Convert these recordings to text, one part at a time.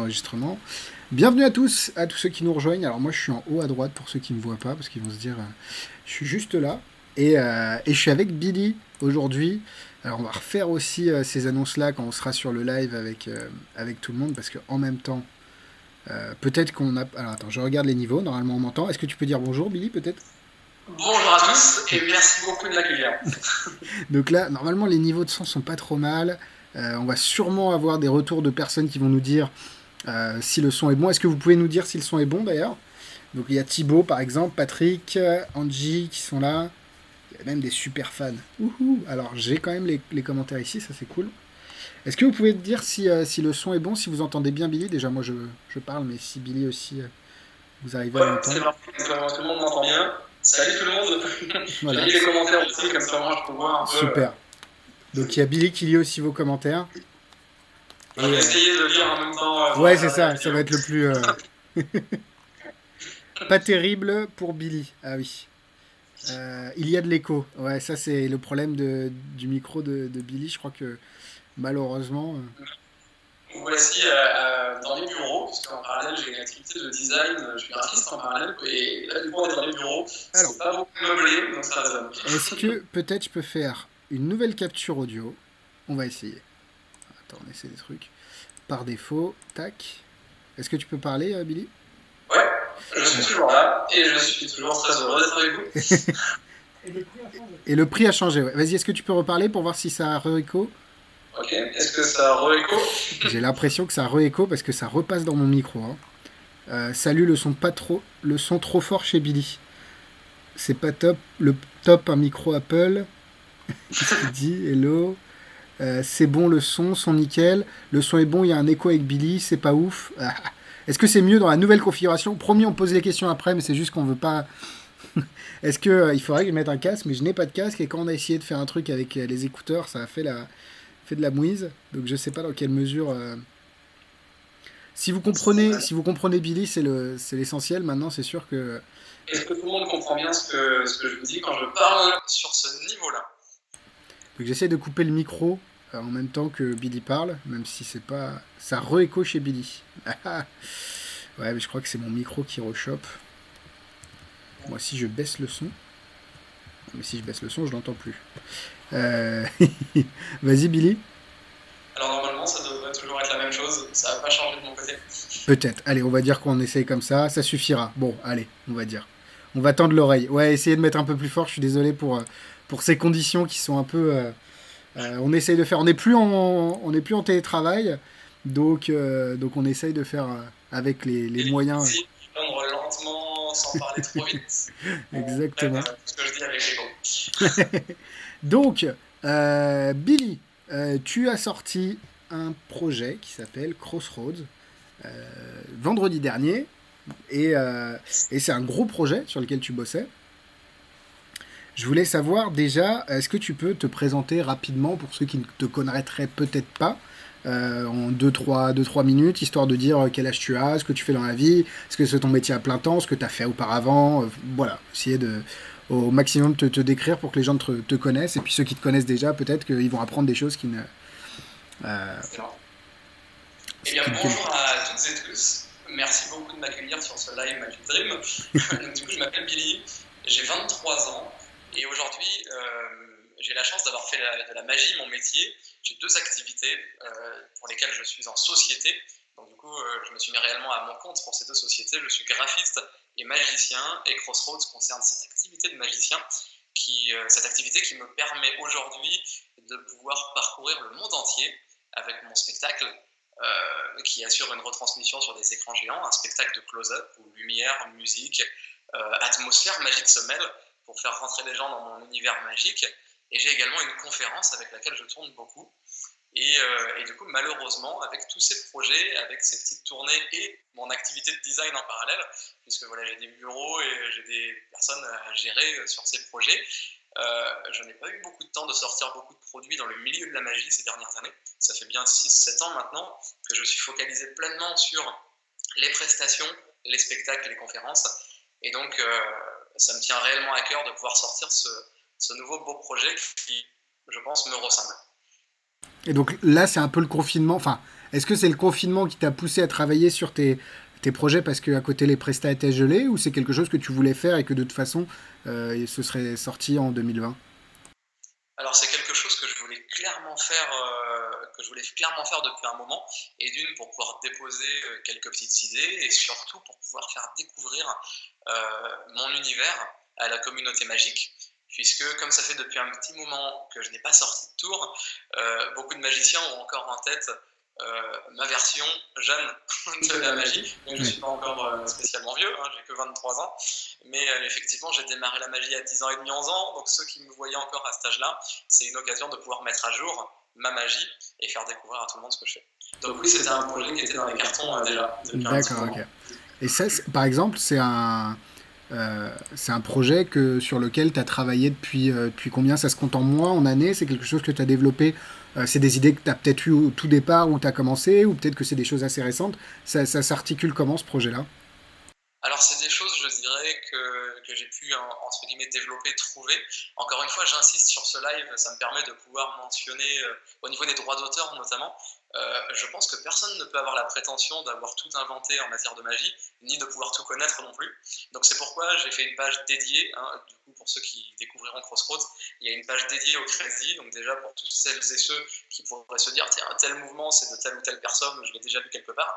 enregistrement. Bienvenue à tous ceux qui nous rejoignent. Alors moi je suis en haut à droite pour ceux qui ne me voient pas, parce qu'ils vont se dire je suis juste là. Et je suis avec Billy aujourd'hui. Alors on va refaire aussi ces annonces-là quand on sera sur le live avec tout le monde, parce qu'en même temps, peut-être qu'on a... Alors attends, je regarde les niveaux, normalement on m'entend. Est-ce que tu peux dire bonjour Billy peut-être? Bonjour à tous et merci beaucoup de m'accueillir. Donc là, normalement les niveaux de son sont pas trop mal. On va sûrement avoir des retours de personnes qui vont nous dire si le son est bon. Est-ce que vous pouvez nous dire si le son est bon d'ailleurs? Donc il y a Thibaut par exemple, Patrick, Angie qui sont là. Il y a même des super fans. Ouhou. Alors j'ai quand même les commentaires ici, ça c'est cool. Est-ce que vous pouvez dire si le son est bon, si vous entendez bien Billy? Déjà moi je parle, mais si Billy aussi vous arrivez à Ouais, c'est l'entendre. parti, tout le monde m'entend bien. Salut tout le monde. Je Voilà, lis les commentaires aussi, comme ça moi je peux voir un peu. super. Donc il y a Billy qui lit aussi vos commentaires. Je Et vais essayer de lire en même temps dans ouais c'est la ça, ça vidéo. va être le plus... pas terrible pour Billy. Ah oui. Il y a de l'écho. Ouais, ça c'est le problème du micro de Billy. Je crois que malheureusement. Voici dans les bureaux, parce qu'en parallèle j'ai une activité de design, je suis graphiste en parallèle, et là du coup on est dans les bureaux, Alors, c'est pas beaucoup meublé, donc ça résonne. est-ce que peut-être je peux faire une nouvelle capture audio? On va essayer. Attends, on essaie des trucs. Par défaut, tac. Est-ce que tu peux parler, Billy? Ouais, je suis Alors. toujours là, et je suis toujours très heureux d'être avec vous. Et le prix a changé. Ouais. Vas-y, est-ce que tu peux reparler pour voir si ça a re-écho? Ok, est-ce que ça re-écho? J'ai l'impression que ça re-écho parce que ça repasse dans mon micro. Hein. Salut, le son trop fort chez Billy. C'est pas top. Le top un micro Apple. Qu'est-ce qu'il dit? Hello. C'est bon le son nickel. Le son est bon, il y a un écho avec Billy, c'est pas ouf. Ah. Est-ce que c'est mieux dans la nouvelle configuration? Promis, on pose les questions après, mais c'est juste qu'on veut pas. Est-ce que il faudrait que je mette un casque? Mais je n'ai pas de casque et quand on a essayé de faire un truc avec les écouteurs, ça a fait de la mouise. Donc je sais pas dans quelle mesure. Si vous comprenez Billy, c'est l'essentiel. Maintenant, c'est sûr que Est-ce que tout le monde comprend bien ce que je vous dis quand je parle sur ce niveau-là? donc j'essaie de couper le micro en même temps que Billy parle, même si c'est pas ça re-écho chez Billy. Ouais, mais je crois que c'est mon micro qui rechoppe. Moi, si je baisse le son, mais si je baisse le son, je l'entends plus. Euh... Vas-y, Billy. Alors normalement, ça devrait toujours être la même chose, ça va pas changer de mon côté. Peut-être. Allez, on va dire qu'on essaye comme ça suffira. Bon, allez, on va dire. On va tendre l'oreille. Ouais, essayez de mettre un peu plus fort. Je suis désolé pour ces conditions qui sont un peu. On essaye de faire. On n'est plus en télétravail, donc on essaye de faire avec les Et moyens. si prendre lentement, sans parler trop vite, on comprenne Exactement. ce que je dis avec les mots. Donc, Billy, tu as sorti un projet qui s'appelle Crossroads vendredi dernier. Et, euh, et c'est un gros projet sur lequel tu bossais. Je voulais savoir déjà, est-ce que tu peux te présenter rapidement pour ceux qui ne te connaîtraient peut-être pas, en deux trois minutes, histoire de dire quel âge tu as, ce que tu fais dans la vie, est-ce que c'est ton métier à plein temps, ce que tu as fait auparavant, voilà, essayer de au maximum te décrire pour que les gens te connaissent, et puis ceux qui te connaissent déjà, peut-être qu'ils vont apprendre des choses euh, Excellent. Eh bien, qui ne connaissent bonjour pas. à toutes et tous. Merci beaucoup de m'accueillir sur ce live Magic Dream. Donc, du coup, je m'appelle Billy, j'ai 23 ans et aujourd'hui, j'ai la chance d'avoir fait de la magie mon métier. J'ai deux activités pour lesquelles je suis en société. Donc, du coup, je me suis mis réellement à mon compte pour ces deux sociétés. Je suis graphiste et magicien et Crossroads concerne cette activité de magicien. Cette activité qui me permet aujourd'hui de pouvoir parcourir le monde entier avec mon spectacle qui assure une retransmission sur des écrans géants, un spectacle de close-up où lumière, musique, atmosphère magique se mêlent pour faire rentrer les gens dans mon univers magique. Et j'ai également une conférence avec laquelle je tourne beaucoup. Et du coup, malheureusement, avec tous ces projets, avec ces petites tournées et mon activité de design en parallèle, puisque voilà, j'ai des bureaux et j'ai des personnes à gérer sur ces projets, je n'ai pas eu beaucoup de temps de sortir beaucoup de produits dans le milieu de la magie ces dernières années. Ça fait bien 6-7 ans maintenant que je suis focalisé pleinement sur les prestations, les spectacles, les conférences. Et donc, ça me tient réellement à cœur de pouvoir sortir ce nouveau beau projet qui, je pense, me ressemble. Et donc là, c'est un peu le confinement. Enfin, Est-ce que c'est le confinement qui t'a poussé à travailler sur tes projets parce qu'à côté les prestats étaient gelés ou c'est quelque chose que tu voulais faire et que de toute façon ce serait sorti en 2020? Alors c'est quelque chose que je voulais clairement faire depuis un moment, et d'une pour pouvoir déposer quelques petites idées, et surtout pour pouvoir faire découvrir mon univers à la communauté magique, puisque comme ça fait depuis un petit moment que je n'ai pas sorti de tour, beaucoup de magiciens ont encore en tête ma version jeune de la magie. Donc je ne Oui. suis pas encore spécialement vieux, hein, j'ai que 23 ans, mais effectivement j'ai démarré la magie à 10 ans et demi, 11 ans, donc ceux qui me voyaient encore à cet âge-là, c'est une occasion de pouvoir mettre à jour ma magie et faire découvrir à tout le monde ce que je fais. Donc oui, c'était un projet qui était dans les cartons déjà depuis un petit D'accord, ok. moment. Et ça, par exemple, c'est un projet sur lequel tu as travaillé depuis combien? Ça se compte en mois, en années? C'est quelque chose que tu as développé? C'est des idées que tu as peut-être eues au tout départ où tu as commencé? Ou peut-être que c'est des choses assez récentes? Ça s'articule comment ce projet-là? Alors, c'est des choses, je dirais, que j'ai pu, entre guillemets, développer, trouver. Encore une fois, j'insiste sur ce live, ça me permet de pouvoir mentionner, au niveau des droits d'auteur notamment, je pense que personne ne peut avoir la prétention d'avoir tout inventé en matière de magie, ni de pouvoir tout connaître non plus. Donc c'est pourquoi j'ai fait une page dédiée, hein, du coup pour ceux qui découvriront Crossroads, il y a une page dédiée au crédit, donc déjà pour toutes celles et ceux qui pourraient se dire, tiens, tel mouvement c'est de telle ou telle personne, je l'ai déjà vu quelque part.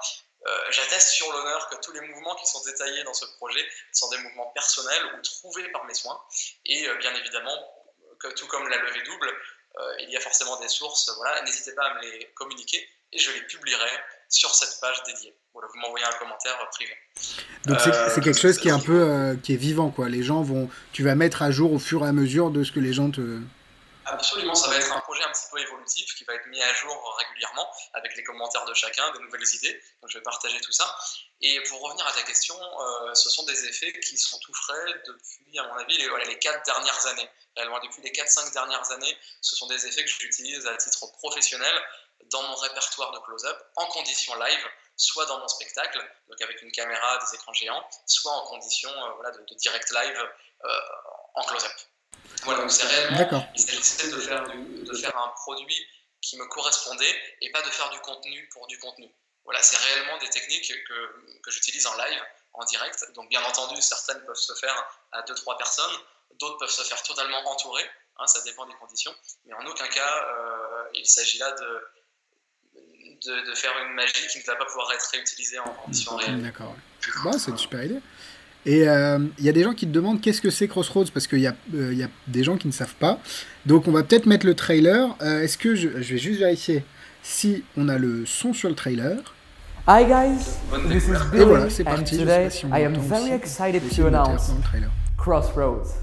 J'atteste sur l'honneur que tous les mouvements qui sont détaillés dans ce projet sont des mouvements personnels ou trouvés par mes soins. Et bien évidemment, tout comme la levée double, il y a forcément des sources. Voilà, n'hésitez pas à me les communiquer et je les publierai sur cette page dédiée. Voilà, vous m'envoyez un commentaire privé. Donc c'est quelque chose qui est un peu qui est vivant, quoi. Tu vas mettre à jour au fur et à mesure de ce que les gens te. Absolument, ça va être un projet un petit peu évolutif qui va être mis à jour régulièrement avec les commentaires de chacun, des nouvelles idées. Donc je vais partager tout ça. Et pour revenir à ta question, ce sont des effets qui sont tout frais depuis, à mon avis, les 4 dernières années. Réellement, depuis les 4-5 dernières années, ce sont des effets que j'utilise à titre professionnel dans mon répertoire de close-up, en condition live, soit dans mon spectacle, donc avec une caméra, des écrans géants, soit en condition voilà, de direct live en close-up. Voilà, donc c'est réellement, D'accord. il s'agissait de faire un produit qui me correspondait et pas de faire du contenu pour du contenu. Voilà, c'est réellement des techniques que j'utilise en live, en direct. Donc bien entendu, certaines peuvent se faire à 2-3 personnes, d'autres peuvent se faire totalement entourées, hein, ça dépend des conditions. Mais en aucun cas, il s'agit là de faire une magie qui ne va pas pouvoir être réutilisée en conditions réelles. D'accord. Ouais. Bon, c'est une super idée. Et il y a des gens qui te demandent qu'est-ce que c'est Crossroads parce qu'il y a des gens qui ne savent pas. Donc on va peut-être mettre le trailer. Est-ce que je vais juste vérifier si on a le son sur le trailer. Hi guys, this is Et voilà, Billy, c'est and parti. Je sais today pas si on I am l'entend very aussi. Je excited vais to essayer de le announce taire dans le trailer. Crossroads.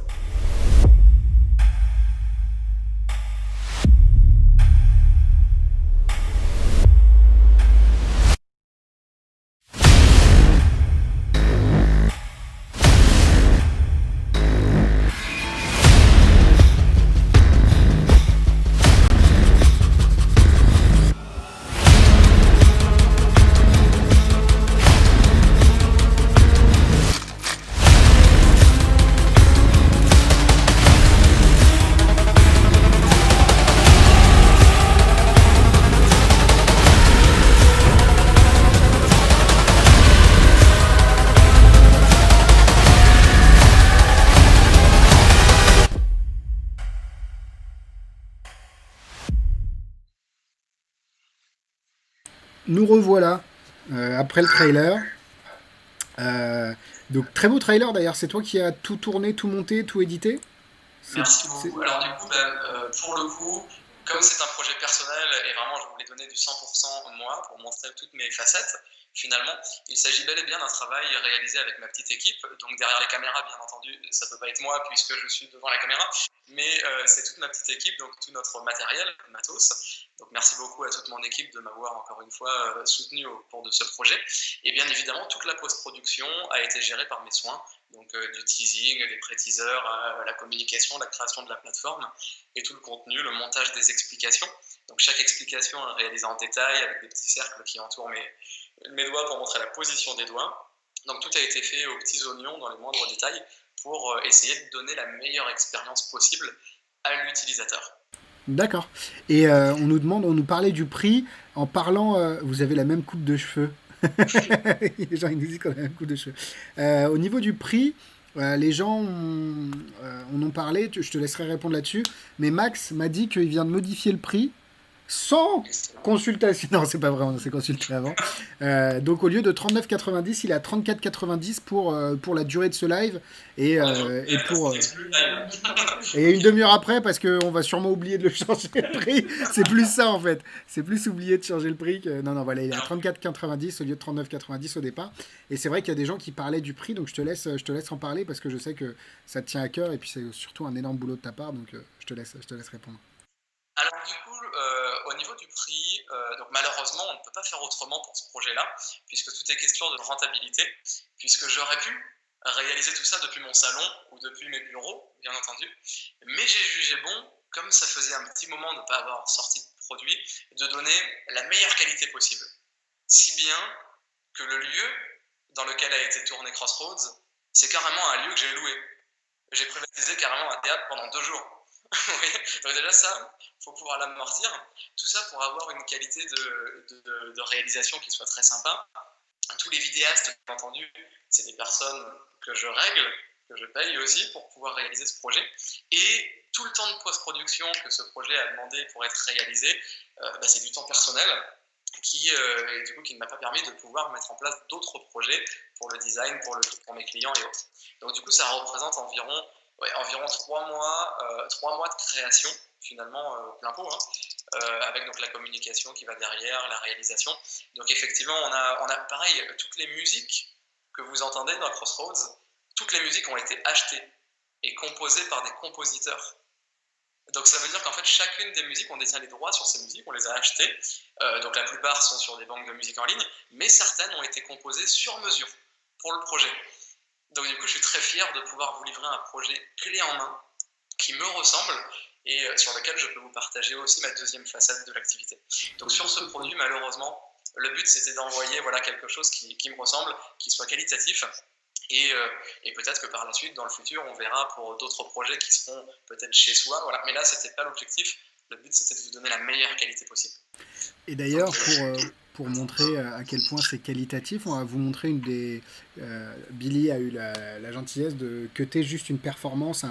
Nous revoilà après le trailer. Euh, donc très beau trailer d'ailleurs. C'est toi qui as tout tourné, tout monté, tout édité. Merci beaucoup. Alors du coup, pour le coup, comme c'est un projet personnel et vraiment je voulais donner du 100% moi pour montrer toutes mes facettes, finalement, il s'agit bel et bien d'un travail réalisé avec ma petite équipe. Donc derrière les caméras, bien entendu, ça peut pas être moi puisque je suis devant la caméra, mais c'est toute ma petite équipe, donc tout notre matériel, matos. Donc merci beaucoup à toute mon équipe de m'avoir encore une fois soutenu au cours de ce projet. Et bien évidemment, toute la post-production a été gérée par mes soins. Donc du teasing, des pré-teasers, la communication, la création de la plateforme et tout le contenu, le montage des explications. Donc chaque explication est réalisée en détail avec des petits cercles qui entourent mes doigts pour montrer la position des doigts. Donc tout a été fait aux petits oignons dans les moindres détails pour essayer de donner la meilleure expérience possible à l'utilisateur. D'accord. Et on nous parlait du prix. En parlant, vous avez la même coupe de cheveux. Les gens ils nous disent qu'on a la même coupe de cheveux. Au niveau du prix, les gens en ont parlé, je te laisserai répondre là-dessus, mais Max m'a dit qu'il vient de modifier le prix sans consultation. Non, c'est pas vrai, on s'est consulté avant. Donc au lieu de 39,90, il est à 34,90 pour la durée de ce live et une demi-heure après, parce qu'on va sûrement oublier de le changer le prix. C'est plus ça en fait. C'est plus oublier de changer le prix que. Non, voilà, il est à 34,90 au lieu de 39,90 au départ. Et c'est vrai qu'il y a des gens qui parlaient du prix, donc je te laisse en parler parce que je sais que ça te tient à cœur et puis c'est surtout un énorme boulot de ta part, donc je te laisse répondre. Alors du coup, au niveau du prix, donc malheureusement, on ne peut pas faire autrement pour ce projet-là, puisque tout est question de rentabilité, puisque j'aurais pu réaliser tout ça depuis mon salon ou depuis mes bureaux, bien entendu, mais j'ai jugé bon, comme ça faisait un petit moment de ne pas avoir sorti de produit, de donner la meilleure qualité possible. Si bien que le lieu dans lequel a été tourné Crossroads, c'est carrément un lieu que j'ai loué. J'ai privatisé carrément un théâtre pendant 2 jours. Oui. Donc déjà ça, il faut pouvoir l'amortir. Tout ça pour avoir une qualité de réalisation qui soit très sympa. Tous les vidéastes, bien entendu, c'est des personnes que je règle, que je paye aussi pour pouvoir réaliser ce projet. Et tout le temps de post-production que ce projet a demandé pour être réalisé, c'est du temps personnel qui ne m'a pas permis de pouvoir mettre en place d'autres projets pour le design, pour mes clients et autres. Donc du coup, ça représente environ 3 mois de création, finalement, plein pot, avec donc la communication qui va derrière, la réalisation. Donc effectivement, on a pareil, toutes les musiques que vous entendez dans Crossroads, toutes les musiques ont été achetées et composées par des compositeurs. Donc ça veut dire qu'en fait, chacune des musiques, on détient les droits sur ces musiques, on les a achetées. Donc la plupart sont sur des banques de musique en ligne, mais certaines ont été composées sur mesure pour le projet. Donc du coup, je suis très fier de pouvoir vous livrer un projet clé en main qui me ressemble et sur lequel je peux vous partager aussi ma deuxième facette de l'activité. Donc sur ce produit, malheureusement, le but c'était d'envoyer quelque chose qui me ressemble, qui soit qualitatif. Et peut-être que par la suite, dans le futur, on verra pour d'autres projets qui seront peut-être chez soi. Voilà. Mais là, c'était pas l'objectif. Le but, c'était de vous donner la meilleure qualité possible. Et d'ailleurs, pour montrer à quel point c'est qualitatif, on va vous montrer Billy a eu la gentillesse de cutter juste une performance,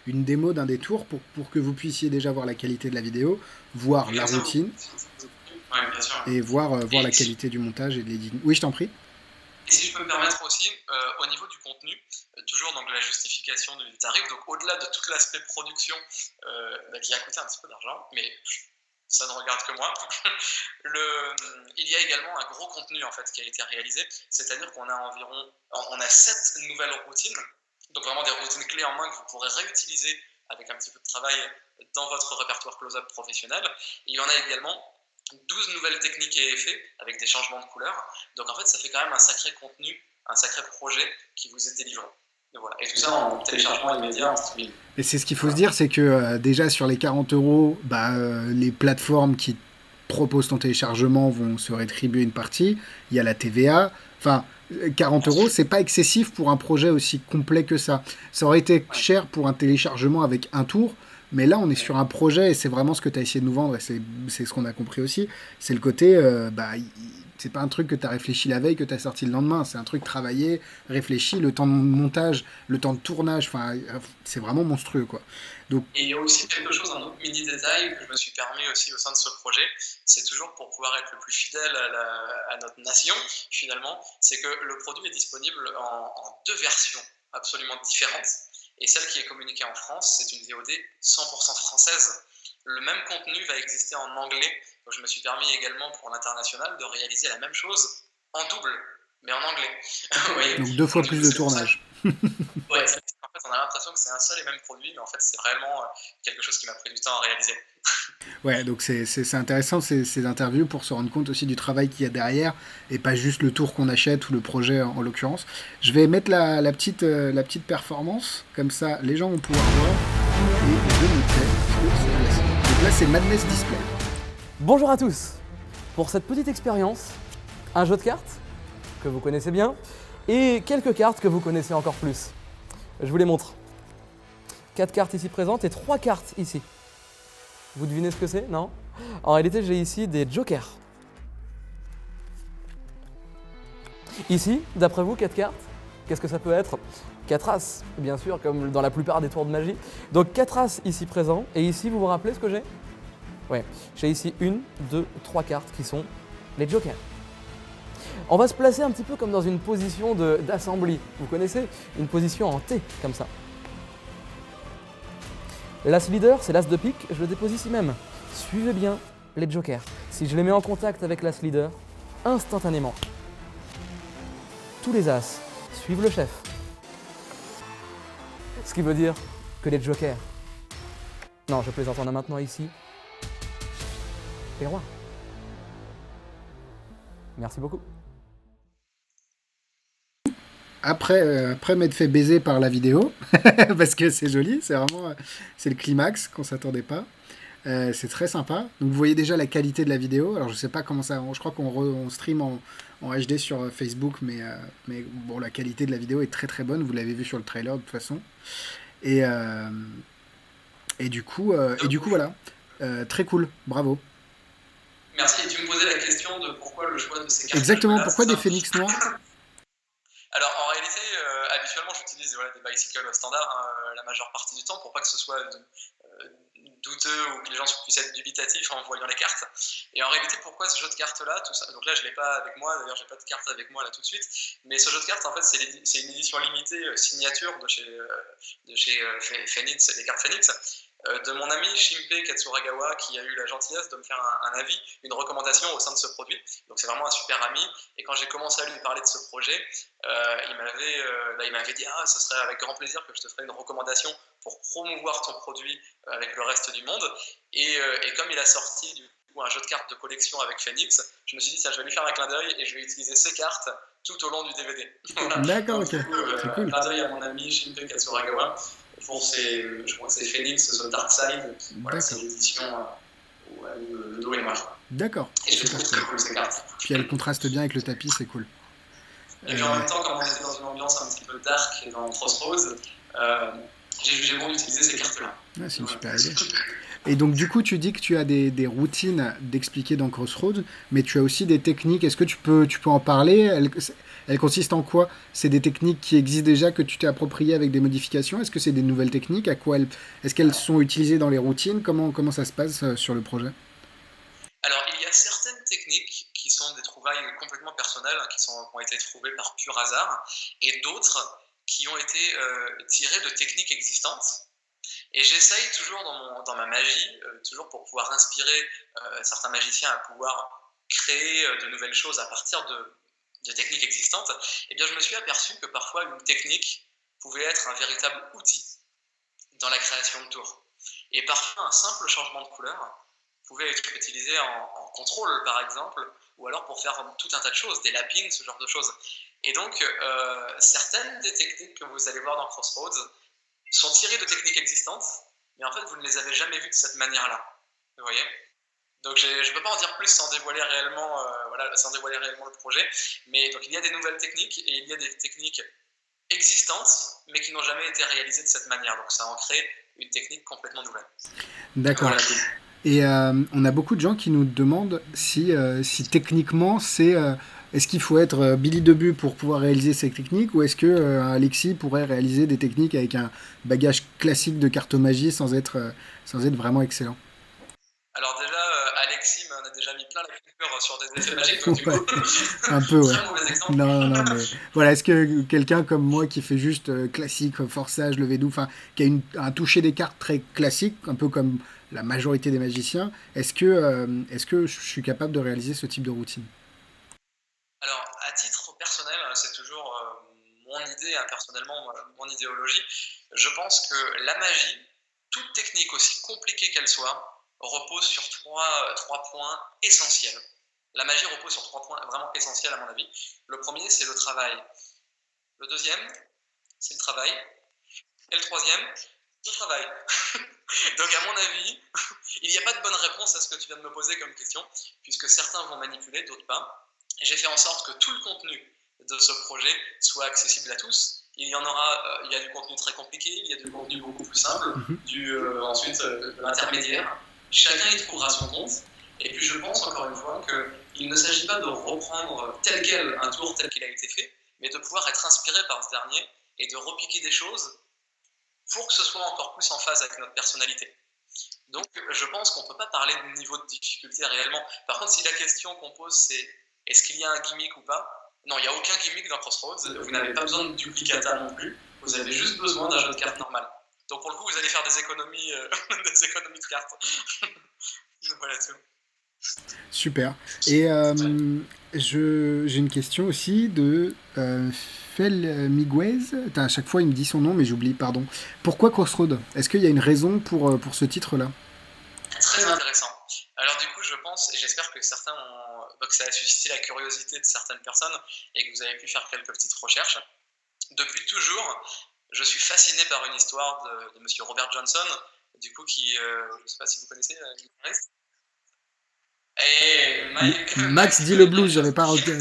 une démo d'un des tours pour que vous puissiez déjà voir la qualité de la vidéo, voir la routine, et voir la qualité du montage et de l'éditing. Oui, je t'en prie. Et si je peux me permettre aussi, au niveau du contenu, toujours donc la justification du tarif, donc au-delà de tout l'aspect production qui a coûté un petit peu d'argent, mais ça ne regarde que moi, il y a également un gros contenu en fait qui a été réalisé, c'est-à-dire qu'on a 7 nouvelles routines, donc vraiment des routines clés en main que vous pourrez réutiliser avec un petit peu de travail dans votre répertoire close-up professionnel. Et il y en a également 12 nouvelles techniques et effets avec des changements de couleurs. Donc en fait, ça fait quand même un sacré contenu, un sacré projet qui vous est délivré. Et voilà. Et tout ça en téléchargement immédiat en streaming. Et c'est ce qu'il faut se dire, c'est que déjà sur les 40 €, les plateformes qui proposent ton téléchargement vont se rétribuer une partie. Il y a la TVA. Enfin, 40 €, c'est pas excessif pour un projet aussi complet que ça. Ça aurait été cher pour un téléchargement avec un tour. Mais là, on est sur un projet et c'est vraiment ce que tu as essayé de nous vendre et c'est ce qu'on a compris aussi. C'est le côté, c'est pas un truc que tu as réfléchi la veille, que tu as sorti le lendemain. C'est un truc travaillé, réfléchi, le temps de montage, le temps de tournage, c'est vraiment monstrueux, quoi. Donc... Et il y a aussi quelque chose, un autre mini détail que je me suis permis aussi au sein de ce projet, c'est toujours pour pouvoir être le plus fidèle à notre nation, finalement, c'est que le produit est disponible en 2 versions absolument différentes. Et celle qui est communiquée en France, c'est une VOD 100% française. Le même contenu va exister en anglais. Donc je me suis permis également pour l'international de réaliser la même chose en double, mais en anglais. Donc 2 fois plus de tournage. Ouais, en fait, on a l'impression que c'est un seul et même produit, mais en fait, c'est vraiment quelque chose qui m'a pris du temps à réaliser. Ouais, donc c'est intéressant ces interviews pour se rendre compte aussi du travail qu'il y a derrière et pas juste le tour qu'on achète ou le projet en l'occurrence. Je vais mettre la petite performance, comme ça les gens vont pouvoir voir et je noterai. Donc là c'est Madness Display. Bonjour à tous. Pour cette petite expérience, un jeu de cartes que vous connaissez bien et quelques cartes que vous connaissez encore plus. Je vous les montre. 4 cartes ici présentes et 3 cartes ici. Vous devinez ce que c'est? Non? En réalité, j'ai ici des jokers. Ici, d'après vous, 4 cartes, qu'est-ce que ça peut être? 4 as, bien sûr, comme dans la plupart des tours de magie. Donc 4 as ici présents, et ici, vous vous rappelez ce que j'ai? Ouais, j'ai ici 1, 2, 3 cartes qui sont les jokers. On va se placer un petit peu comme dans une position d'assembly. Vous connaissez? Une position en T, comme ça. L'as leader, c'est l'as de pique, je le dépose ici même. Suivez bien les jokers. Si je les mets en contact avec l'as leader, instantanément, tous les as suivent le chef. Ce qui veut dire que les jokers... Non, je plaisante, on a maintenant ici les rois. Merci beaucoup. Après m'être fait baiser par la vidéo, parce que c'est joli, c'est vraiment c'est le climax qu'on s'attendait pas. C'est très sympa. Donc vous voyez déjà la qualité de la vidéo. Alors je sais pas comment ça, je crois qu'on stream en HD sur Facebook, mais bon, la qualité de la vidéo est très très bonne. Vous l'avez vu sur le trailer de toute façon. Et du coup voilà, très cool, bravo. Merci. Tu me posais la question de pourquoi le choix de ces cartes. Exactement, pourquoi des phénix noirs? Alors en réalité, habituellement j'utilise des bicycles standards la majeure partie du temps pour pas que ce soit douteux ou que les gens puissent être dubitatifs en voyant les cartes. Et en réalité, pourquoi ce jeu de cartes là, tout ça. Donc là je l'ai pas avec moi, d'ailleurs j'ai pas de cartes avec moi là tout de suite, mais ce jeu de cartes en fait c'est une édition limitée signature de chez Phoenix, les cartes Phoenix, de mon ami Shinpei Katsuragawa, qui a eu la gentillesse de me faire un avis, une recommandation au sein de ce produit. Donc c'est vraiment un super ami, et quand j'ai commencé à lui parler de ce projet, il m'avait dit ce serait avec grand plaisir que je te ferais une recommandation pour promouvoir ton produit avec le reste du monde. Et comme il a sorti du coup un jeu de cartes de collection avec Phoenix, je me suis dit je vais lui faire un clin d'œil et je vais utiliser ces cartes tout au long du DVD. Voilà. D'accord, ok. C'est cool. Clin d'œil à mon ami Shinpei Katsuragawa pour je crois que c'est Phoenix The Dark Side. Voilà, c'est l'édition où le dos est noir. D'accord. Et je trouve très cool ces cartes. Puis elle contraste bien avec le tapis, c'est cool. Et puis en même temps, comme on était dans une ambiance un petit peu dark et dans Crossroads, j'ai jugé bon d'utiliser ces cartes-là. C'est une super idée. Et donc du coup, tu dis que tu as des routines d'expliquer dans Crossroads, mais tu as aussi des techniques. Est-ce que tu peux en parler? Elles consistent en quoi? C'est des techniques qui existent déjà, que tu t'es appropriées avec des modifications? Est-ce que c'est des nouvelles techniques? Est-ce qu'elles sont utilisées dans les routines? Comment ça se passe sur le projet? Alors, il y a certaines techniques qui sont des trouvailles complètement personnelles, qui ont été trouvées par pur hasard, et d'autres qui ont été tirées de techniques existantes. Et j'essaye toujours dans ma magie, toujours pour pouvoir inspirer certains magiciens à pouvoir créer de nouvelles choses à partir de techniques existantes. Et bien, je me suis aperçu que parfois une technique pouvait être un véritable outil dans la création de tours. Et parfois, un simple changement de couleur pouvait être utilisé en contrôle, par exemple, ou alors pour faire tout un tas de choses, des lappings, ce genre de choses. Et donc, certaines des techniques que vous allez voir dans Crossroads sont tirées de techniques existantes, mais en fait, vous ne les avez jamais vues de cette manière-là. Vous voyez ? Donc, je ne peux pas en dire plus sans dévoiler réellement le projet. Mais donc, il y a des nouvelles techniques et il y a des techniques existantes, mais qui n'ont jamais été réalisées de cette manière. Donc, ça en crée une technique complètement nouvelle. D'accord. Voilà. Et on a beaucoup de gens qui nous demandent si techniquement est-ce qu'il faut être Billy Debut pour pouvoir réaliser ces techniques, ou est-ce que Alexis pourrait réaliser des techniques avec un bagage classique de cartomagie sans être vraiment excellent? Alors déjà, Alexis m'en a déjà mis plein la figure sur des effets magiques, donc du coup, un peu, ouais. Très mauvais exemple. Non, mais voilà, est-ce que quelqu'un comme moi qui fait juste classique, forçage, levé doux, enfin, qui a un toucher des cartes très classique, un peu comme la majorité des magiciens, est-ce que je suis capable de réaliser ce type de routine? Alors, à titre personnel, c'est toujours mon idée, personnellement, mon idéologie. Je pense que la magie, toute technique aussi compliquée qu'elle soit, repose sur trois points essentiels. La magie repose sur 3 points vraiment essentiels à mon avis. Le premier, c'est le travail. Le deuxième, c'est le travail. Et le troisième, le travail. Donc à mon avis, il n'y a pas de bonne réponse à ce que tu viens de me poser comme question, puisque certains vont manipuler, d'autres pas. J'ai fait en sorte que tout le contenu de ce projet soit accessible à tous. Il y a du contenu très compliqué, il y a du contenu beaucoup plus simple, ensuite de l'intermédiaire. Chacun y trouvera son compte. Et puis je pense encore une fois qu'il ne s'agit pas de reprendre tel quel un tour tel qu'il a été fait, mais de pouvoir être inspiré par ce dernier et de repiquer des choses pour que ce soit encore plus en phase avec notre personnalité. Donc je pense qu'on ne peut pas parler de niveau de difficulté réellement. Par contre, si la question qu'on pose c'est est-ce qu'il y a un gimmick ou pas, non, il n'y a aucun gimmick dans Crossroads, vous n'avez pas besoin de duplicata non plus, vous avez juste besoin d'un jeu de cartes normal. Donc pour le coup, vous allez faire des économies, des économies de cartes. Voilà tout. Super. Et j'ai une question aussi de Fel Miguez. À chaque fois, il me dit son nom, mais j'oublie, pardon. Pourquoi Crossroad? Est-ce qu'il y a une raison pour ce titre-là? Très intéressant. Alors du coup, je pense, et j'espère que que ça a suscité la curiosité de certaines personnes et que vous avez pu faire quelques petites recherches. Depuis toujours, je suis fasciné par une histoire de monsieur Robert Johnson, du coup, je ne sais pas si vous connaissez, le guitariste. Et Max dit le blues, j'avais pas retenu.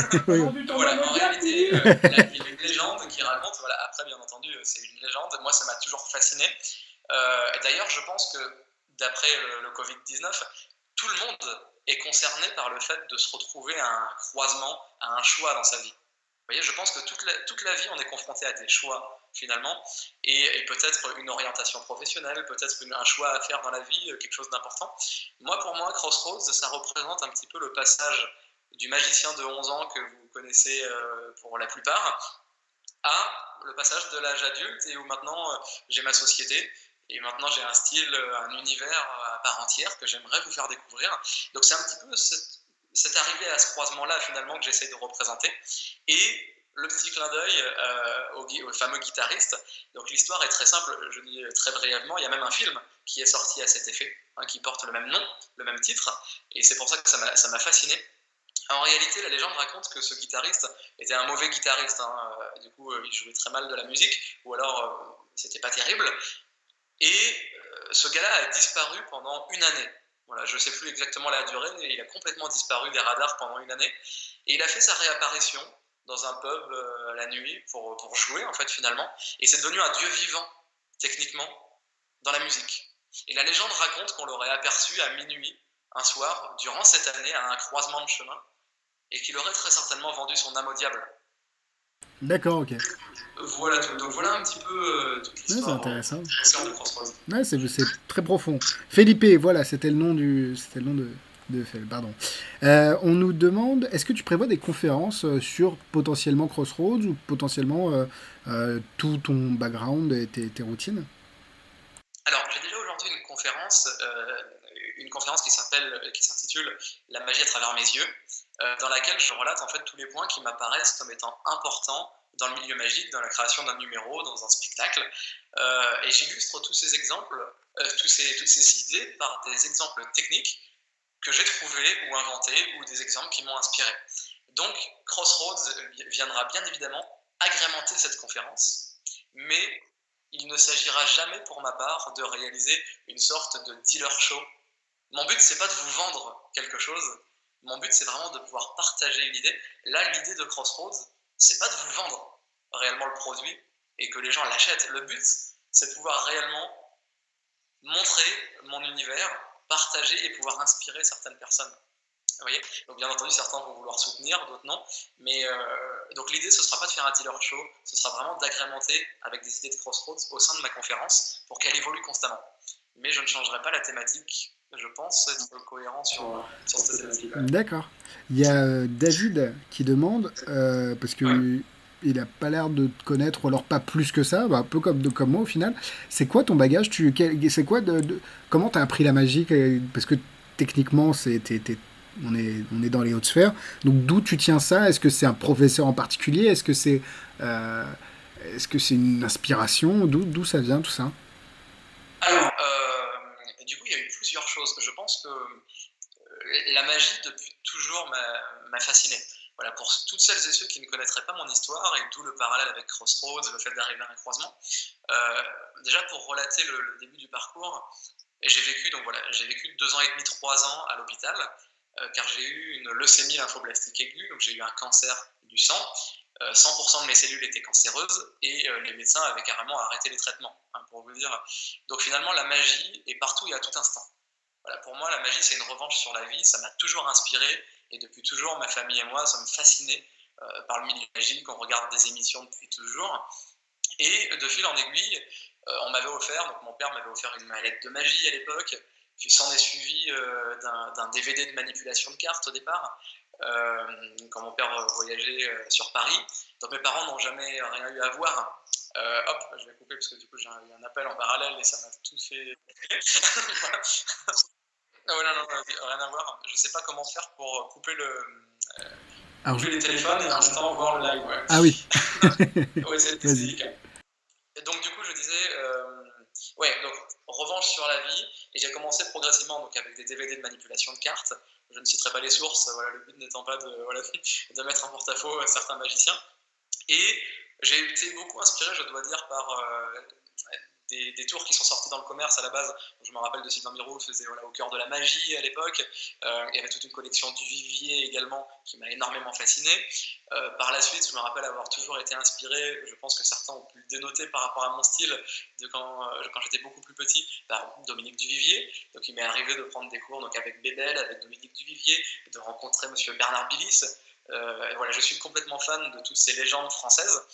Voilà, en réalité, il y a une légende qui raconte, voilà, après bien entendu, c'est une légende, moi ça m'a toujours fasciné. Et d'ailleurs, je pense que d'après le Covid-19, tout le monde est concerné par le fait de se retrouver à un croisement, à un choix dans sa vie. Vous voyez, je pense que toute la vie, on est confronté à des choix, finalement, et peut-être une orientation professionnelle, peut-être un choix à faire dans la vie, quelque chose d'important. Pour moi, Crossroads, ça représente un petit peu le passage du magicien de 11 ans que vous connaissez pour la plupart, à le passage de l'âge adulte, et où maintenant j'ai ma société, et maintenant j'ai un style, un univers à part entière que j'aimerais vous faire découvrir. Donc c'est un petit peu cette arrivée à ce croisement-là finalement que j'essaie de représenter. Et le petit clin d'œil au fameux guitariste. Donc l'histoire est très simple, je dis très brièvement, il y a même un film qui est sorti à cet effet, qui porte le même nom, le même titre, et c'est pour ça que ça m'a fasciné. En réalité, la légende raconte que ce guitariste était un mauvais guitariste. Du coup, il jouait très mal de la musique, ou alors c'était pas terrible. Et ce gars-là a disparu pendant une année. Voilà, je ne sais plus exactement la durée, mais il a complètement disparu des radars pendant une année. Et il a fait sa réapparition dans un pub la nuit pour jouer, en fait, finalement. Et c'est devenu un dieu vivant, techniquement, dans la musique. Et la légende raconte qu'on l'aurait aperçu à minuit, un soir, durant cette année, à un croisement de chemin, et qu'il aurait très certainement vendu son âme au diable. D'accord, ok. Voilà tout. Donc voilà un petit peu toute Ouais, c'est l'histoire intéressant. de Crossroads. Ouais, c'est très profond. Felipe, voilà, c'était le nom de Fel, pardon. On nous demande, est-ce que tu prévois des conférences sur potentiellement Crossroads ou potentiellement tout ton background et tes routines? Alors, j'ai déjà aujourd'hui une conférence qui s'intitule La magie à travers mes yeux, dans laquelle je relate en fait tous les points qui m'apparaissent comme étant importants dans le milieu magique, dans la création d'un numéro, dans un spectacle, et j'illustre tous ces exemples, toutes ces idées par des exemples techniques que j'ai trouvés ou inventés ou des exemples qui m'ont inspiré. Donc, Crossroads viendra bien évidemment agrémenter cette conférence, mais il ne s'agira jamais pour ma part de réaliser une sorte de dealer show. Mon but, c'est pas de vous vendre quelque chose, mon but, c'est vraiment de pouvoir partager une idée. Là, l'idée de Crossroads, c'est pas de vous vendre réellement le produit et que les gens l'achètent. Le but, c'est de pouvoir réellement montrer mon univers, partager et pouvoir inspirer certaines personnes. Vous voyez, donc bien entendu, certains vont vouloir soutenir, d'autres non. Mais donc l'idée, ce ne sera pas de faire un dealer show, ce sera vraiment d'agrémenter avec des idées de Crossroads au sein de ma conférence pour qu'elle évolue constamment. Mais je ne changerai pas la thématique. Je pense être cohérent sur cette thématique. D'accord. Il y a David qui demande, parce que il n'a pas l'air de te connaître, ou alors pas plus que ça, un peu comme moi au final. C'est quoi ton bagage? C'est quoi comment tu as appris la magie? Parce que techniquement, on est dans les hautes sphères. Donc d'où tu tiens ça? Est-ce que c'est un professeur en particulier? Est-ce que c'est une inspiration? D'où ça vient tout ça? Alors, du coup, il y a eu plusieurs choses. Je pense que la magie, depuis toujours, m'a fasciné. Voilà, pour toutes celles et ceux qui ne connaîtraient pas mon histoire, et d'où le parallèle avec Crossroads, le fait d'arriver à un croisement. Déjà, pour relater le début du parcours, j'ai vécu 2 ans et demi, 3 ans à l'hôpital, car j'ai eu une leucémie lymphoblastique aiguë, donc j'ai eu un cancer du sang. 100% de mes cellules étaient cancéreuses et les médecins avaient carrément arrêté les traitements, pour vous dire. Donc finalement, la magie est partout et à tout instant. Voilà, pour moi, la magie, c'est une revanche sur la vie. Ça m'a toujours inspiré. Et depuis toujours, ma famille et moi sommes fascinés par le milieu magique. On regarde des émissions depuis toujours. Et de fil en aiguille, on m'avait offert, donc mon père m'avait offert une mallette de magie à l'époque. Puis s'en est suivi d'un DVD de manipulation de cartes au départ, quand mon père voyageait sur Paris. Donc mes parents n'ont jamais rien eu à voir. Hop, je vais couper parce que du coup j'ai eu un appel en parallèle et ça m'a tout fait. Voilà. Oh, non, rien à voir. Je sais pas comment faire pour couper les téléphones et en même temps voir le live. Ouais. Ah oui. Ouais, c'est délicat. Et donc du coup je disais, donc revanche sur la vie, et j'ai commencé progressivement donc avec des DVD de manipulation de cartes. Je ne citerai pas les sources, voilà, le but n'étant pas de mettre en porte-à-faux certains magiciens. Et j'ai été beaucoup inspiré, je dois dire, par des tours qui sont sortis dans le commerce à la base. Je me rappelle de Sylvain Mirou, faisait au cœur de la magie à l'époque. Il y avait toute une collection du Vivier également qui m'a énormément fasciné. Par la suite, je me rappelle avoir toujours été inspiré, je pense que certains ont pu le dénoter par rapport à mon style, de quand j'étais beaucoup plus petit, par Dominique Duvivier. Donc il m'est arrivé de prendre des cours donc, avec Bébel, avec Dominique Duvivier, de rencontrer monsieur Bernard Billis. Voilà, je suis complètement fan de toutes ces légendes françaises.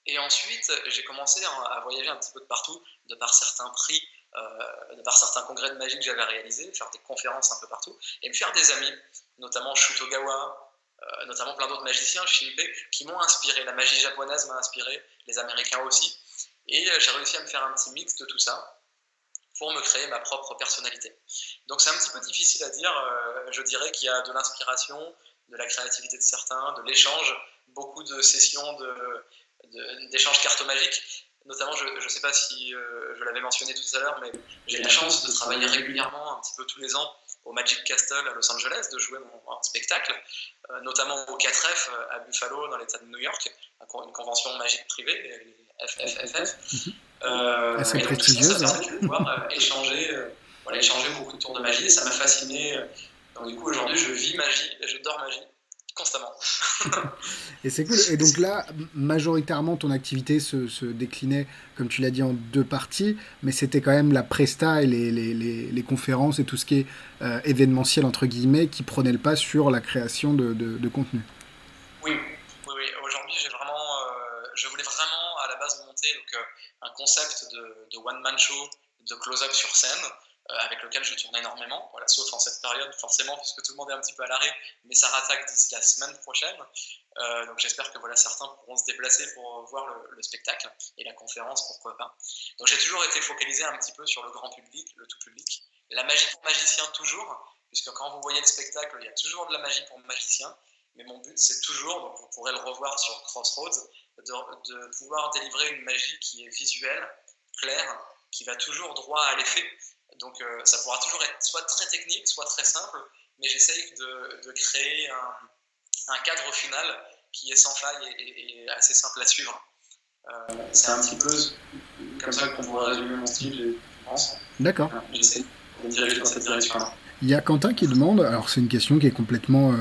Et ensuite, j'ai commencé à voyager un petit peu de partout, de par certains prix, de par certains congrès de magie que j'avais réalisés, faire des conférences un peu partout, et me faire des amis, notamment Shutogawa, notamment plein d'autres magiciens, Shinpei, qui m'ont inspiré. La magie japonaise m'a inspiré, les Américains aussi. Et j'ai réussi à me faire un petit mix de tout ça pour me créer ma propre personnalité. Donc c'est un petit peu difficile à dire. Je dirais qu'il y a de l'inspiration, de la créativité de certains, de l'échange, beaucoup de sessions d'échanges cartes magiques. Notamment, je ne sais pas si je l'avais mentionné tout à l'heure, mais j'ai la chance de travailler régulièrement, un petit peu tous les ans, au Magic Castle à Los Angeles, de jouer mon spectacle, notamment au 4F à Buffalo, dans l'État de New York, une convention magique privée, les FFFF. Assez et donc, prestigieuse. Ça permet de pouvoir échanger beaucoup de tours de magie, et ça m'a fasciné. Donc, du coup, aujourd'hui, je vis magie et je dors magie constamment. Et c'est cool. Et donc là, majoritairement, ton activité se déclinait, comme tu l'as dit, en deux parties, mais c'était quand même la presta et les conférences et tout ce qui est événementiel, entre guillemets, qui prenait le pas sur la création de contenu. Oui. Aujourd'hui, je voulais vraiment à la base monter un concept de one-man show, de close-up sur scène, avec lequel je tourne énormément, voilà, sauf en cette période forcément puisque tout le monde est un petit peu à l'arrêt, mais ça rattaque d'ici la semaine prochaine. Donc j'espère que certains pourront se déplacer pour voir le spectacle et la conférence, pourquoi pas. Donc j'ai toujours été focalisé un petit peu sur le grand public, le tout public. La magie pour magicien toujours, puisque quand vous voyez le spectacle, il y a toujours de la magie pour magicien. Mais mon but, c'est toujours, donc vous pourrez le revoir sur Crossroads, de pouvoir délivrer une magie qui est visuelle, claire, qui va toujours droit à l'effet. Donc ça pourra toujours être soit très technique, soit très simple, mais j'essaye de créer un cadre final qui est sans faille et assez simple à suivre. C'est un petit peu comme ça qu'on pourrait résumer mon style, je pense. D'accord. J'essaie de diriger dans cette direction-là. Il y a Quentin qui demande, alors c'est une question qui est complètement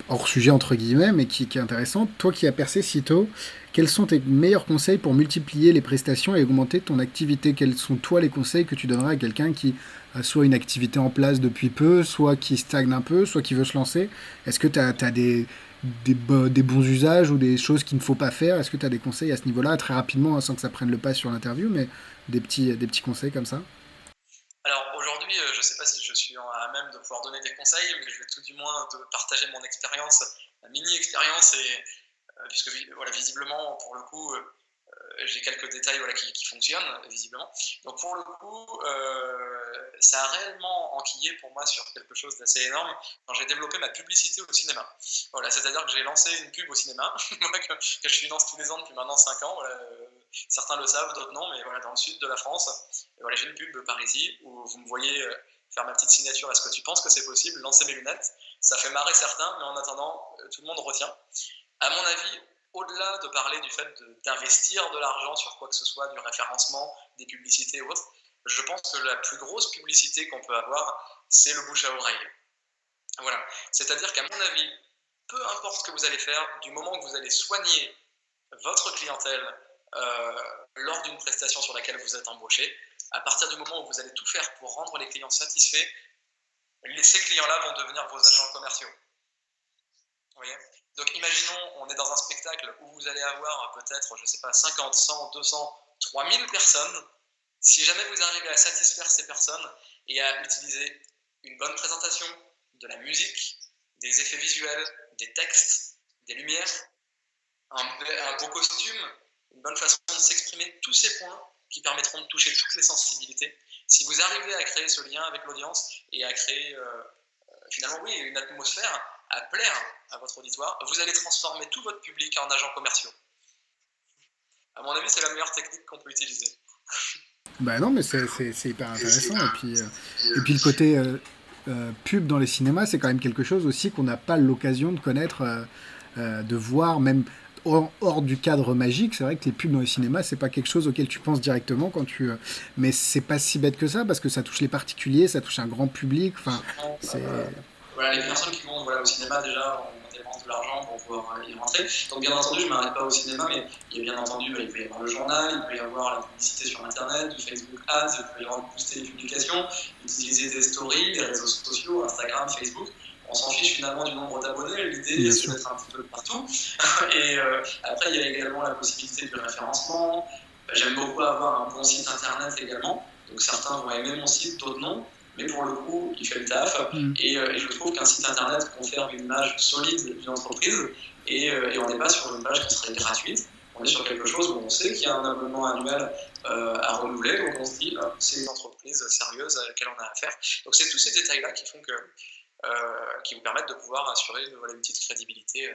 hors sujet entre guillemets, mais qui est intéressante. Toi qui as percé si tôt, quels sont tes meilleurs conseils pour multiplier les prestations et augmenter ton activité? Quels sont toi les conseils que tu donnerais à quelqu'un qui a soit une activité en place depuis peu, soit qui stagne un peu, soit qui veut se lancer? Est-ce que tu as des bons usages ou des choses qu'il ne faut pas faire? Est-ce que tu as des conseils à ce niveau-là, très rapidement, sans que ça prenne le pas sur l'interview, mais des petits conseils comme ça? Alors aujourd'hui, je ne sais pas si je suis à même de pouvoir donner des conseils, mais je vais tout du moins de partager mon expérience, ma mini-expérience, puisque visiblement, pour le coup, j'ai quelques détails qui fonctionnent, visiblement. Donc pour le coup, ça a réellement enquillé pour moi sur quelque chose d'assez énorme quand j'ai développé ma publicité au cinéma. Voilà, c'est-à-dire que j'ai lancé une pub au cinéma, que je finance tous les ans depuis maintenant 5 ans. Certains le savent, d'autres non, mais dans le sud de la France, j'ai une pub par ici où vous me voyez faire ma petite signature. Est-ce que tu penses que c'est possible? Lancer mes lunettes, ça fait marrer certains, mais en attendant, tout le monde retient. À mon avis, au-delà de parler du fait d'investir de l'argent sur quoi que ce soit, du référencement, des publicités ou autres, je pense que la plus grosse publicité qu'on peut avoir, c'est le bouche à oreille. Voilà. C'est-à-dire qu'à mon avis, peu importe ce que vous allez faire, du moment que vous allez soigner votre clientèle lors d'une prestation sur laquelle vous êtes embauché, à partir du moment où vous allez tout faire pour rendre les clients satisfaits, ces clients-là vont devenir vos agents commerciaux. Vous voyez ? Donc imaginons, on est dans un spectacle où vous allez avoir peut-être, je ne sais pas, 50, 100, 200, 3000 personnes. Si jamais vous arrivez à satisfaire ces personnes et à utiliser une bonne présentation, de la musique, des effets visuels, des textes, des lumières, un beau costume, une bonne façon de s'exprimer, tous ces points qui permettront de toucher toutes les sensibilités. Si vous arrivez à créer ce lien avec l'audience et à créer finalement une atmosphère à plaire à votre auditoire, vous allez transformer tout votre public en agents commerciaux. À mon avis, c'est la meilleure technique qu'on peut utiliser. Bah non, mais c'est hyper intéressant. Et puis le côté pub dans les cinémas, c'est quand même quelque chose aussi qu'on n'a pas l'occasion de connaître, de voir, même hors du cadre magique. C'est vrai que les pubs dans les cinémas, c'est pas quelque chose auquel tu penses directement quand tu. Mais c'est pas si bête que ça, parce que ça touche les particuliers, ça touche un grand public. Enfin, c'est. Voilà, les personnes qui vont au cinéma, déjà, on dépense de l'argent pour pouvoir y rentrer. Donc, bien entendu, je ne m'arrête pas au cinéma, mais il y a bien entendu, il peut y avoir le journal, il peut y avoir la publicité sur Internet, du Facebook Ads, il peut y avoir booster les publications, utiliser des stories, des réseaux sociaux, Instagram, Facebook. On s'en fiche finalement du nombre d'abonnés, l'idée c'est d'être un petit peu partout. Et après, il y a également la possibilité du référencement. J'aime beaucoup avoir un bon site Internet également. Donc, certains vont aimer mon site, d'autres non. Mais pour le coup, il fait le taf. Et je trouve qu'un site internet confère une image solide d'une entreprise et on n'est pas sur une page qui serait gratuite. On est sur quelque chose où on sait qu'il y a un abonnement annuel à renouveler. Donc on se dit, c'est une entreprise sérieuse à laquelle on a affaire. Donc c'est tous ces détails-là qui font qui vous permettent de pouvoir assurer une petite crédibilité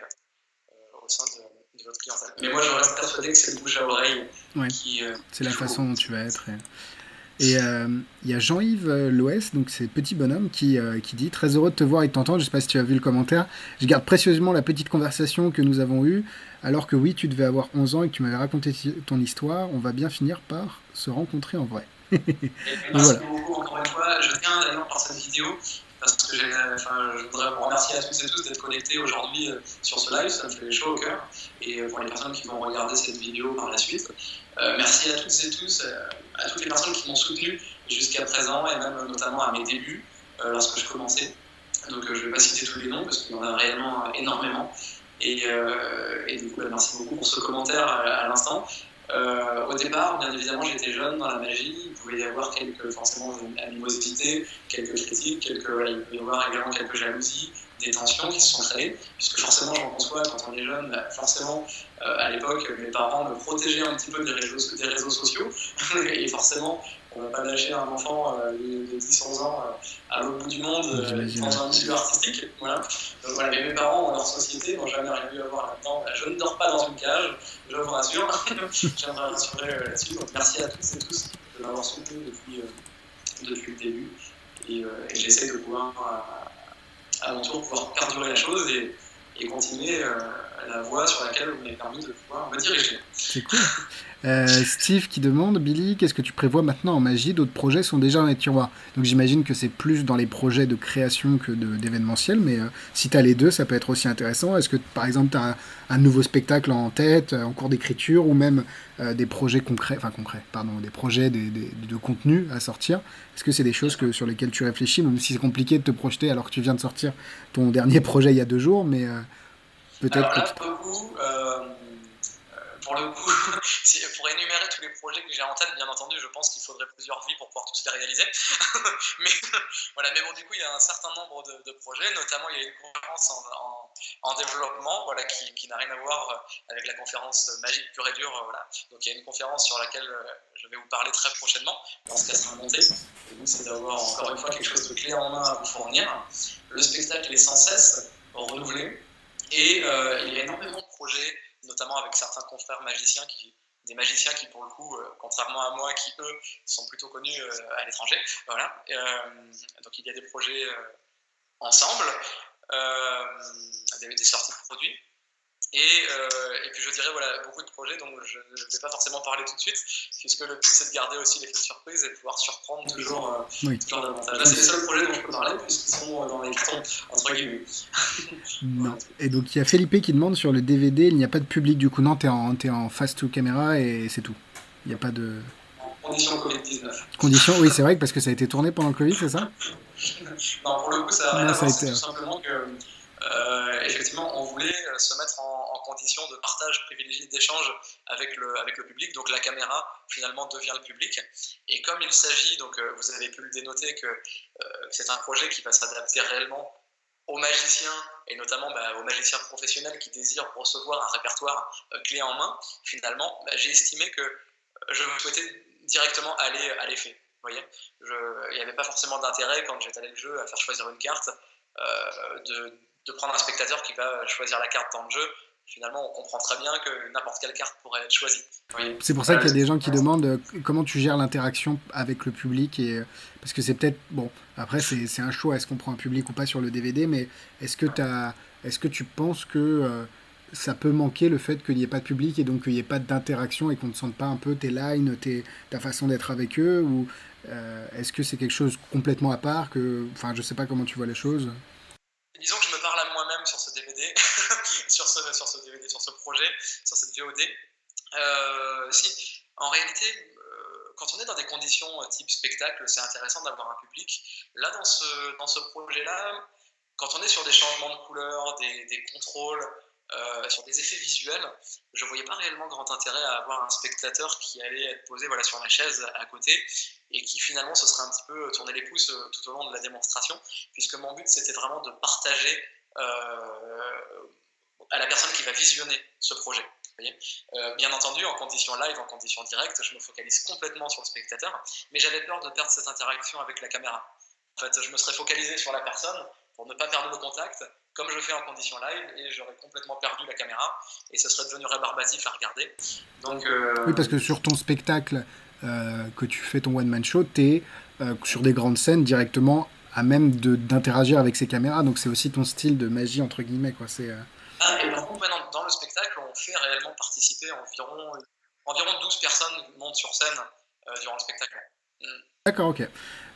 au sein de votre clientèle. Mais moi, je reste persuadé que c'est le bouche à oreille qui... c'est la façon dont tu vas être. Et il y a Jean-Yves Loès, donc c'est Petit Bonhomme, qui dit « Très heureux de te voir et de t'entendre, je ne sais pas si tu as vu le commentaire. Je garde précieusement la petite conversation que nous avons eue, alors que oui, tu devais avoir 11 ans et que tu m'avais raconté ton histoire. On va bien finir par se rencontrer en vrai. » Merci beaucoup, encore une fois. Je tiens d'ailleurs par cette vidéo, parce que je voudrais vous remercier à tous et tous d'être connectés aujourd'hui sur ce live, ça me fait chaud au cœur. Et pour les personnes qui vont regarder cette vidéo par la suite, merci à toutes et tous, à toutes les personnes qui m'ont soutenu jusqu'à présent, et même notamment à mes débuts, lorsque je commençais. Donc je ne vais pas citer tous les noms, parce qu'il y en a réellement énormément. Et du coup, merci beaucoup pour ce commentaire à l'instant. Au départ, bien évidemment, j'étais jeune dans la magie. Il pouvait y avoir forcément animosité, quelques critiques, il pouvait y avoir également quelques jalousies, des tensions qui se sont créées, puisque forcément, j'en conçois, quand on est jeune, forcément, à l'époque, mes parents me protégeaient un petit peu des réseaux sociaux, et forcément, on ne va pas lâcher un enfant de 10-11 ans à l'autre bout du monde dans un milieu artistique. Voilà. Donc, voilà. Mais mes parents, dans leur société, n'ont jamais rien pu avoir là-dedans. Je ne dors pas dans une cage, je vous rassure. J'aimerais rassurer là-dessus. Donc merci à toutes et tous de m'avoir soutenu depuis le début. Et j'essaie de pouvoir, à mon tour, pouvoir perdurer la chose et continuer la voie sur laquelle vous m'avez permis de pouvoir me diriger. C'est cool. Steve qui demande, Billy, qu'est-ce que tu prévois maintenant en magie? D'autres projets sont déjà en tiroir. Donc j'imagine que c'est plus dans les projets de création que d'événementiel, mais si tu as les deux, ça peut être aussi intéressant. Est-ce que par exemple tu as un nouveau spectacle en tête, en cours d'écriture, ou même des projets des projets de contenu à sortir? Est-ce que c'est des choses sur lesquelles tu réfléchis, même si c'est compliqué de te projeter alors que tu viens de sortir ton dernier projet il y a 2 jours, mais peut-être alors là, pour le coup, pour énumérer tous les projets que j'ai en tête, bien entendu, je pense qu'il faudrait plusieurs vies pour pouvoir tous les réaliser. mais bon, du coup, il y a un certain nombre de projets, notamment il y a une conférence en développement, qui n'a rien à voir avec la conférence magique pure et dure. Donc il y a une conférence sur laquelle je vais vous parler très prochainement, parce qu'elle sera montée. Le but, c'est d'avoir encore une fois quelque chose de clé en main à vous fournir. Le spectacle est sans cesse renouvelé, et il y a énormément de projets, notamment avec certains confrères magiciens des magiciens qui, pour le coup, contrairement à moi, qui eux sont plutôt connus à l'étranger. Voilà. Donc il y a des projets ensemble, des sorties de produits. Et puis je dirais beaucoup de projets dont je ne vais pas forcément parler tout de suite, puisque le but c'est de garder aussi l'effet de surprise et de pouvoir surprendre toujours davantage. Là c'est les seuls projets dont je peux parler, puisqu'ils sont dans les cartons, entre guillemets. Non. Et donc il y a Felipe qui demande sur le DVD, il n'y a pas de public du coup. Non, t'es en face to caméra et c'est tout. Il n'y a pas de... conditions Covid-19. Condition, oui, c'est vrai que parce que ça a été tourné pendant le Covid, c'est ça? Non, pour le coup, ça n'a rien Non, à ça a voir, c'est été. tout simplement que, effectivement, on voulait se mettre en condition de partage privilégié d'échange avec le public. Donc la caméra, finalement, devient le public. Et comme il s'agit, donc vous avez pu le dénoter, que c'est un projet qui va s'adapter réellement aux magiciens, et notamment aux magiciens professionnels qui désirent recevoir un répertoire clé en main, finalement, j'ai estimé que je souhaitais directement aller à l'effet. Vous voyez, il n'y avait pas forcément d'intérêt, quand j'étalais le jeu, à faire choisir une carte, de prendre un spectateur qui va choisir la carte dans le jeu. Finalement, on comprend très bien que n'importe quelle carte pourrait être choisie. Oui. C'est pour ça qu'il y a des gens qui demandent comment tu gères l'interaction avec le public. Parce que c'est peut-être... Bon, après, c'est un choix. Est-ce qu'on prend un public ou pas sur le DVD? Mais est-ce que tu penses que ça peut manquer le fait qu'il n'y ait pas de public et donc qu'il n'y ait pas d'interaction et qu'on ne sente pas un peu tes lines, ta façon d'être avec eux? Ou est-ce que c'est quelque chose complètement à part Enfin, je sais pas comment tu vois les choses. Disons que je me parle à moi-même sur ce DVD, sur ce DVD, sur ce projet, sur cette VOD. Si, en réalité, quand on est dans des conditions type spectacle, c'est intéressant d'avoir un public. Là, dans ce projet-là, quand on est sur des changements de couleurs, des contrôles, sur des effets visuels, je ne voyais pas réellement grand intérêt à avoir un spectateur qui allait être posé sur la chaise à côté et qui finalement se serait un petit peu tourné les pouces tout au long de la démonstration, puisque mon but c'était vraiment de partager à la personne qui va visionner ce projet. Vous voyez, bien entendu, en condition live, en condition directe, je me focalise complètement sur le spectateur, mais j'avais peur de perdre cette interaction avec la caméra. En fait, je me serais focalisé sur la personne pour ne pas perdre le contact, comme je fais en condition live, et j'aurais complètement perdu la caméra, et ce serait devenu rébarbatif à regarder. Donc, Oui, parce que sur ton spectacle, que tu fais ton one-man show, tu es sur des grandes scènes directement à même d'interagir avec ces caméras, donc c'est aussi ton style de magie, entre guillemets, quoi. Et par contre, maintenant, dans le spectacle, on fait réellement participer environ 12 personnes montent sur scène durant le spectacle. D'accord, ok.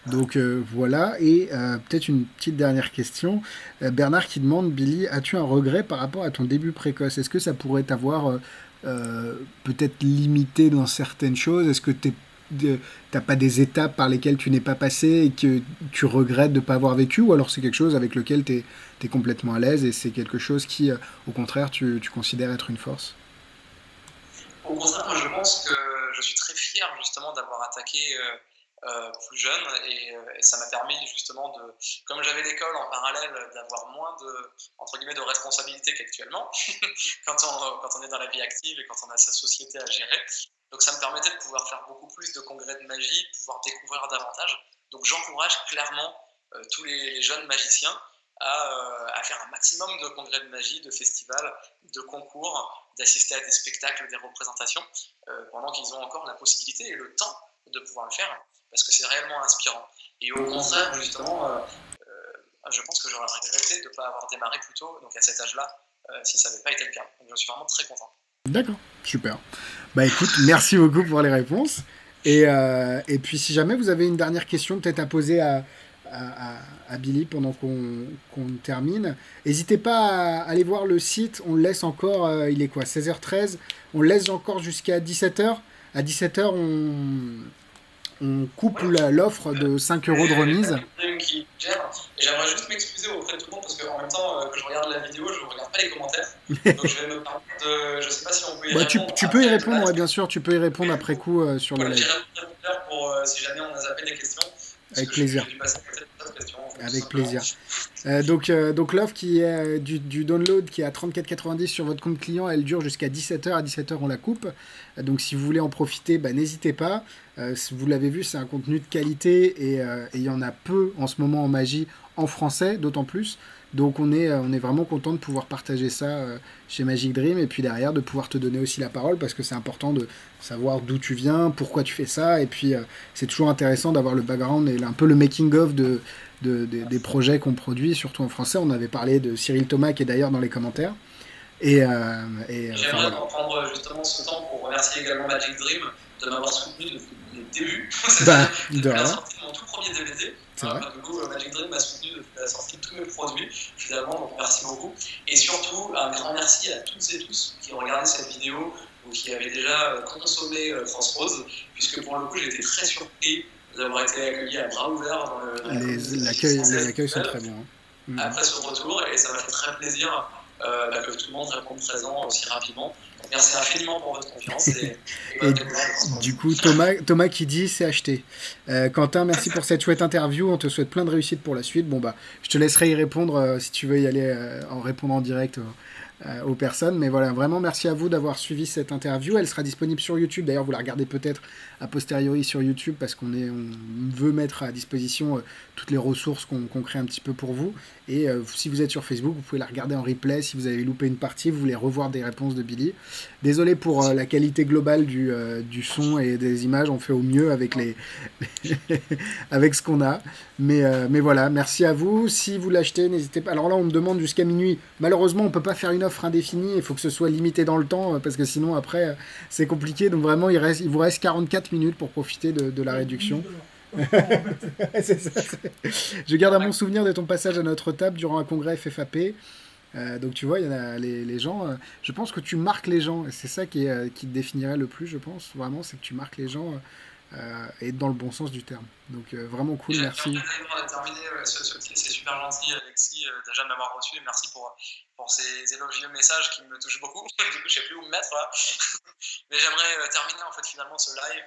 Donc voilà, et peut-être une petite dernière question. Bernard qui demande, Billy, as-tu un regret par rapport à ton début précoce? Est-ce que ça pourrait t'avoir peut-être limité dans certaines choses? Est-ce que t'as pas des étapes par lesquelles tu n'es pas passé et que tu regrettes de ne pas avoir vécu? Ou alors c'est quelque chose avec lequel tu es complètement à l'aise et c'est quelque chose qui, au contraire, tu considères être une force? Au contraire, moi, je pense que je suis très fier justement d'avoir attaqué plus jeune et ça m'a permis justement comme j'avais l'école en parallèle, d'avoir moins entre guillemets de responsabilités qu'actuellement quand on est dans la vie active et quand on a sa société à gérer. Donc ça me permettait de pouvoir faire beaucoup plus de congrès de magie, de pouvoir découvrir davantage. Donc j'encourage clairement tous les jeunes magiciens à faire un maximum de congrès de magie, de festivals, de concours, d'assister à des spectacles, des représentations, pendant qu'ils ont encore la possibilité et le temps de pouvoir le faire, parce que c'est réellement inspirant. Et au contraire, justement, je pense que j'aurais regretté de ne pas avoir démarré plus tôt, donc à cet âge-là, si ça n'avait pas été le cas. Donc je suis vraiment très content. D'accord, super. Bah écoute, merci beaucoup pour les réponses. Et puis si jamais vous avez une dernière question peut-être à poser à Billy pendant qu'on termine, n'hésitez pas à aller voir le site, on le laisse encore, il est quoi, 16h13, on le laisse encore jusqu'à 17h. À 17h, on coupe l'offre de 5 euros de remise. Qui gère. Et j'aimerais juste m'excuser auprès de tout le monde parce qu'en même temps que je regarde la vidéo, je ne regarde pas les commentaires. Donc je vais me permettre de. Je ne sais pas si on peut y répondre. Tu peux y répondre, ouais, bien sûr, tu peux y répondre après coup sur le live. Je vais pour si jamais on a zappé des questions. Avec plaisir. Avec plaisir. Donc l'offre qui est du download qui est à 34,90 sur votre compte client, elle dure jusqu'à 17h. À 17h, on la coupe. Donc si vous voulez en profiter, n'hésitez pas. Si vous l'avez vu, c'est un contenu de qualité et il y en a peu en ce moment en magie en français, d'autant plus. Donc on est vraiment content de pouvoir partager ça chez Magic Dream et puis derrière de pouvoir te donner aussi la parole parce que c'est important de savoir d'où tu viens, pourquoi tu fais ça et puis c'est toujours intéressant d'avoir le background et un peu le making of des projets qu'on produit, surtout en français. On avait parlé de Cyril Thomas qui est d'ailleurs dans les commentaires. Enfin, J'aimerais voilà. prendre justement ce temps pour remercier également Magic Dream de m'avoir soutenu depuis le début. Bah, de Depuis la rien, sortie de mon tout premier DVD. c'est vrai. Du coup, Magic Dream m'a soutenu depuis la sortie de tous mes produits, finalement, donc merci beaucoup. Et surtout, un grand merci à toutes et tous qui ont regardé cette vidéo ou qui avaient déjà consommé Crossroads, puisque pour le coup, j'étais très surpris d'avoir été accueilli à bras ouverts dans la communauté Les française accueils sont très bien. Hein. après ce retour, et ça m'a fait très plaisir que tout le monde réponde présent aussi rapidement. Donc, merci infiniment pour votre confiance et Et bonne découverte. du coup, Thomas qui dit c'est acheté. Quentin, merci pour cette chouette interview. On te souhaite plein de réussite pour la suite. Bon, bah, je te laisserai y répondre si tu veux y aller en répondant en direct aux personnes. Mais voilà, vraiment merci à vous d'avoir suivi cette interview. Elle sera disponible sur YouTube. D'ailleurs, vous la regardez peut-être a posteriori sur YouTube parce on veut mettre à disposition toutes les ressources qu'on crée un petit peu pour vous. Et si vous êtes sur Facebook, vous pouvez la regarder en replay. Si vous avez loupé une partie, vous voulez revoir des réponses de Billy. Désolé pour la qualité globale du son et des images. On fait au mieux avec avec ce qu'on a. Mais voilà, merci à vous. Si vous l'achetez, n'hésitez pas. Alors là, on me demande jusqu'à minuit. Malheureusement, on peut pas faire une offre indéfinie. Il faut que ce soit limité dans le temps parce que sinon, après, c'est compliqué. Donc vraiment, il vous reste 44 minutes pour profiter de la réduction. C'est ça, je garde à mon souvenir de ton passage à notre table durant un congrès FFAP. Donc tu vois, il y en a les gens. Je pense que tu marques les gens. Et c'est ça qui te définirait le plus, je pense. Vraiment, c'est que tu marques les gens et dans le bon sens du terme. Donc vraiment cool, merci. J'aimerais terminer c'est super gentil, Alexis, déjà de m'avoir reçu. Et merci pour ces élogieux messages qui me touchent beaucoup. Du coup, je sais plus où me mettre là. Mais j'aimerais terminer en fait finalement ce live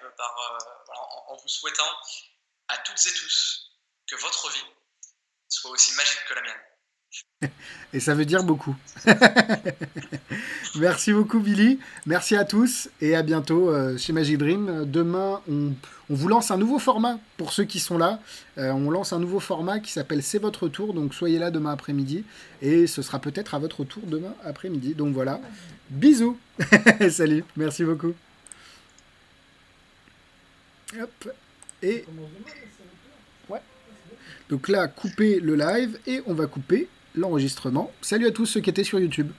en vous souhaitant à toutes et tous que votre vie soit aussi magique que la mienne. Et ça veut dire beaucoup. Merci beaucoup, Billy. Merci à tous et à bientôt chez Magic Dream. Demain, on vous lance un nouveau format pour ceux qui sont là. On lance un nouveau format qui s'appelle C'est votre tour. Donc soyez là demain après-midi et ce sera peut-être à votre tour demain après-midi. Donc voilà. Bisous. Salut. Merci beaucoup. Hop. Et ouais. Donc là, couper le live et on va couper l'enregistrement. Salut à tous ceux qui étaient sur YouTube.